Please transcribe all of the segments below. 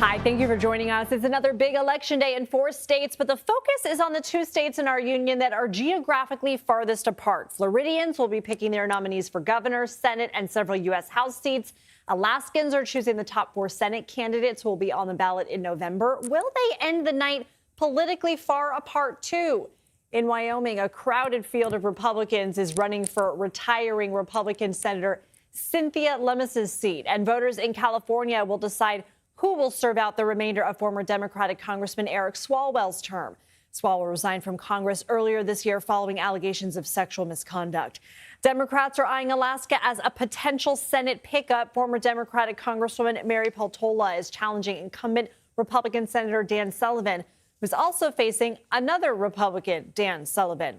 Hi, thank you for joining us. It's another big election day in 4 states, but the focus is on the 2 states in our union that are geographically farthest apart. Floridians will be picking their nominees for governor, Senate, and several U.S. House seats. Alaskans are choosing the top 4 Senate candidates who will be on the ballot in November. Will they end the night politically far apart, too? In Wyoming, a crowded field of Republicans is running for retiring Republican Senator Cynthia Lummis's seat, and voters in California will decide who will serve out the remainder of former Democratic Congressman Eric Swalwell's term. Swalwell resigned from Congress earlier this year following allegations of sexual misconduct. Democrats are eyeing Alaska as a potential Senate pickup. Former Democratic Congresswoman Mary Peltola is challenging incumbent Republican Senator Dan Sullivan, who's also facing another Republican, Dan Sullivan.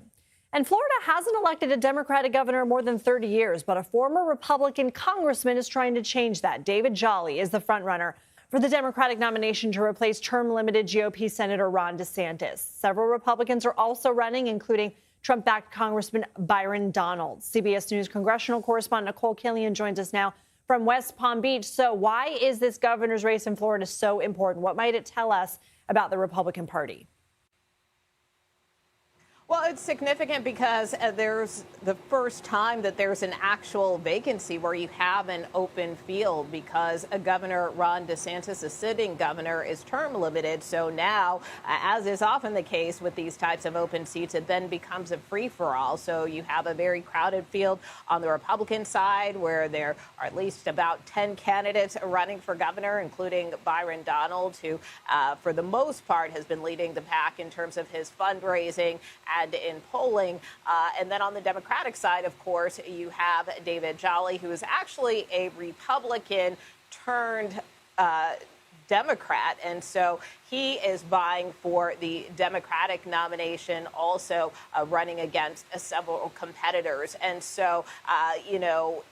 And Florida hasn't elected a Democratic governor in more than 30 years, but a former Republican congressman is trying to change that. David Jolly is the frontrunner for the Democratic nomination to replace term-limited GOP Senator Ron DeSantis. Several Republicans are also running, including Trump-backed Congressman Byron Donald. CBS News congressional correspondent Nikole Killion joins us now from West Palm Beach. So why is this governor's race in Florida so important? What might it tell us about the Republican Party? Well, it's significant because there's the first time that there's an actual vacancy where you have an open field because Governor Ron DeSantis, a sitting governor, is term limited. So now, as is often the case with these types of open seats, it then becomes a free for all. So you have a very crowded field on the Republican side where there are at least about 10 candidates running for governor, including Byron Donald, who for the most part has been leading the pack in terms of his fundraising and in polling. And then on the Democratic side, of course, you have David Jolly, who is actually a Republican turned Democrat. And so he is vying for the Democratic nomination, also running against several competitors. And so,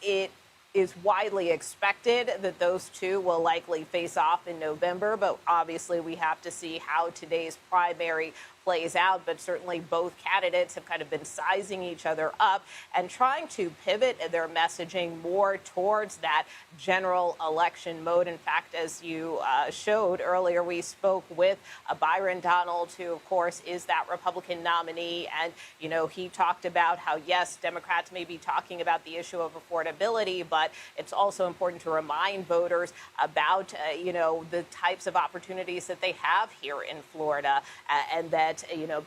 it is widely expected that those two will likely face off in November. But obviously, we have to see how today's primary plays out. But certainly both candidates have kind of been sizing each other up and trying to pivot their messaging more towards that general election mode. In fact, as you showed earlier, we spoke with Byron Donald, who, of course, is that Republican nominee. And, he talked about how, yes, Democrats may be talking about the issue of affordability, but it's also important to remind voters about, the types of opportunities that they have here in Florida and that,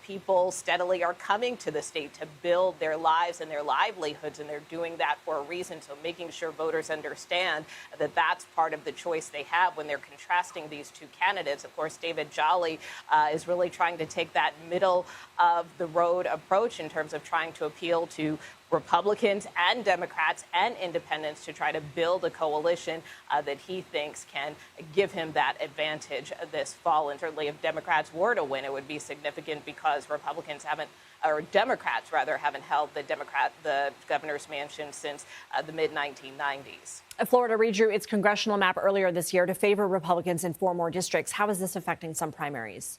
people steadily are coming to the state to build their lives and their livelihoods, and they're doing that for a reason. So making sure voters understand that that's part of the choice they have when they're contrasting these two candidates. Of course, David Jolly is really trying to take that middle of the road approach in terms of trying to appeal to Republicans and Democrats and independents to try to build a coalition that he thinks can give him that advantage this fall. And certainly if Democrats were to win, it would be significant because Democrats haven't held the governor's mansion since the mid-1990s. Florida redrew its congressional map earlier this year to favor Republicans in 4 more districts. How is this affecting some primaries?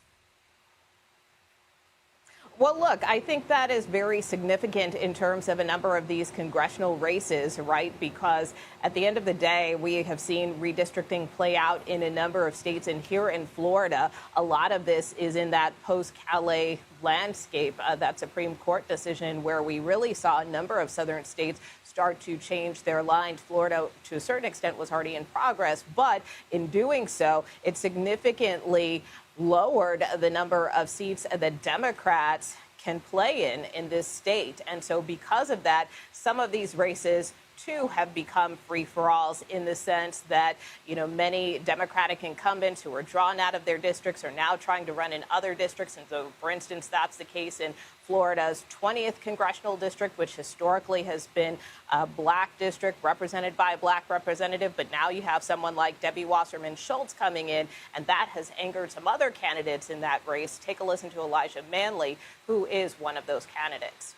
Well, look, I think that is very significant in terms of a number of these congressional races, right? Because at the end of the day, we have seen redistricting play out in a number of states. And here in Florida, a lot of this is in that post-Calais landscape, that Supreme Court decision where we really saw a number of southern states start to change their lines. Florida, to a certain extent, was already in progress. But in doing so, it significantly lowered the number of seats that Democrats can play in this state. And so because of that, some of these races too have become free-for-alls in the sense that, many Democratic incumbents who were drawn out of their districts are now trying to run in other districts. And so, for instance, that's the case in Florida's 20th congressional district, which historically has been a black district represented by a black representative. But now you have someone like Debbie Wasserman Schultz coming in, and that has angered some other candidates in that race. Take a listen to Elijah Manley, who is one of those candidates.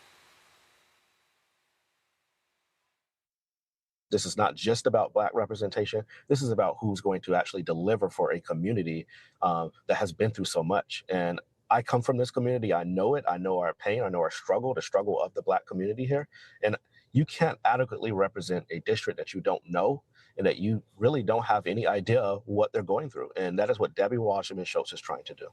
This is not just about Black representation. This is about who's going to actually deliver for a community that has been through so much. And I come from this community. I know it. I know our pain. I know our struggle, the struggle of the Black community here. And you can't adequately represent a district that you don't know and that you really don't have any idea what they're going through. And that is what Debbie Wasserman Schultz is trying to do.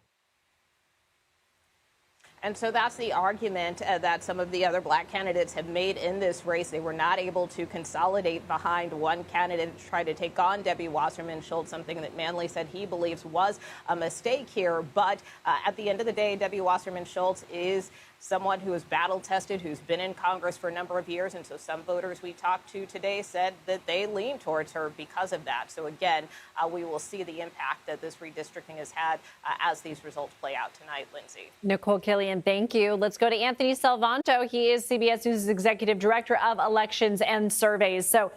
And so that's the argument that some of the other black candidates have made in this race. They were not able to consolidate behind one candidate to try to take on Debbie Wasserman Schultz, something that Manley said he believes was a mistake here. But at the end of the day, Debbie Wasserman Schultz is someone who is battle tested, who's been in Congress for a number of years. And so some voters we talked to today said that they lean towards her because of that. So again, we will see the impact that this redistricting has had as these results play out tonight, Lindsay. Nikole Killion, thank you. Let's go to Anthony Salvanto. He is CBS News Executive Director of Elections and Surveys. So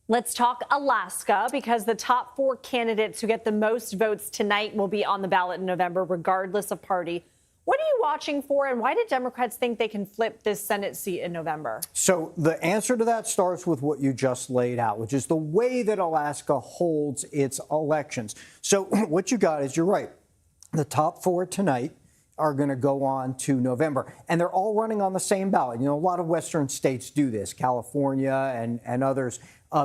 let's talk Alaska, because the top 4 candidates who get the most votes tonight will be on the ballot in November, regardless of party. What are you watching for, and why do Democrats think they can flip this Senate seat in November? So the answer to that starts with what you just laid out, which is the way that Alaska holds its elections. So what you got is, you're right, the top 4 tonight are going to go on to November, and they're all running on the same ballot. You know, a lot of Western states do this, California and others.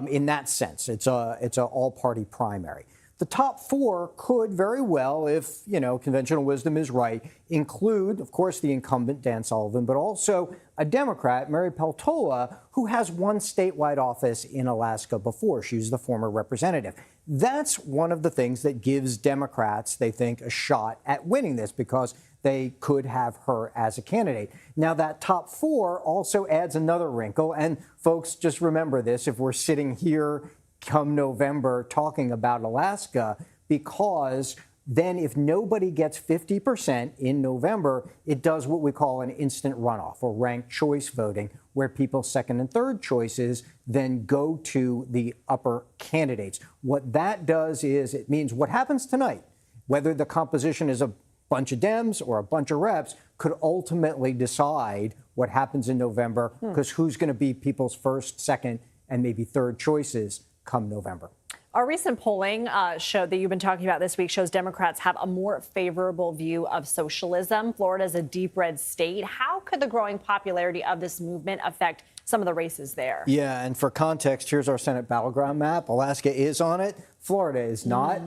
In that sense, it's a all-party primary. The top 4 could very well, if, you know, conventional wisdom is right, include, of course, the incumbent Dan Sullivan, but also a Democrat, Mary Peltola, who has won statewide office in Alaska before. She was the former representative. That's one of the things that gives Democrats, they think, a shot at winning this, because they could have her as a candidate. Now, that top 4 also adds another wrinkle. And folks, just remember this, if we're sitting here come November talking about Alaska, because then if nobody gets 50% in November, it does what we call an instant runoff, or ranked choice voting, where people's second and third choices then go to the upper candidates. What that does is, it means what happens tonight, whether the composition is a bunch of Dems or a bunch of reps, could ultimately decide what happens in November, because who's going to be people's first, second, and maybe third choices come November. Our recent polling showed that you've been talking about this week shows Democrats have a more favorable view of socialism. Florida is a deep red state. How could the growing popularity of this movement affect some of the races there? Yeah, and for context, here's our Senate battleground map. Alaska is on it. Florida is not.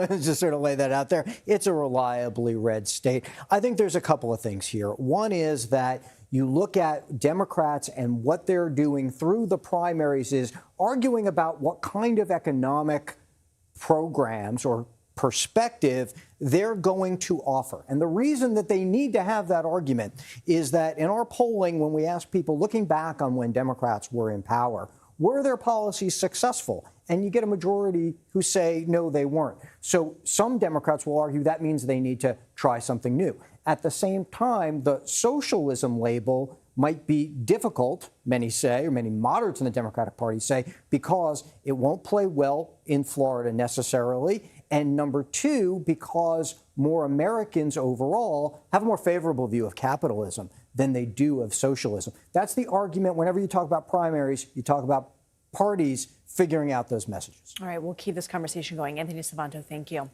Just sort of lay that out there. It's a reliably red state. I think there's a couple of things here. One is that you look at Democrats, and what they're doing through the primaries is arguing about what kind of economic programs or perspective they're going to offer. And the reason that they need to have that argument is that in our polling, when we ask people looking back on when Democrats were in power, were their policies successful? And you get a majority who say, no, they weren't. So some Democrats will argue that means they need to try something new. At the same time, the socialism label might be difficult, many say, or many moderates in the Democratic Party say, because it won't play well in Florida necessarily. And number 2, because more Americans overall have a more favorable view of capitalism than they do of socialism. That's the argument. Whenever you talk about primaries, you talk about parties figuring out those messages. All right, we'll keep this conversation going. Anthony Salvanto, thank you.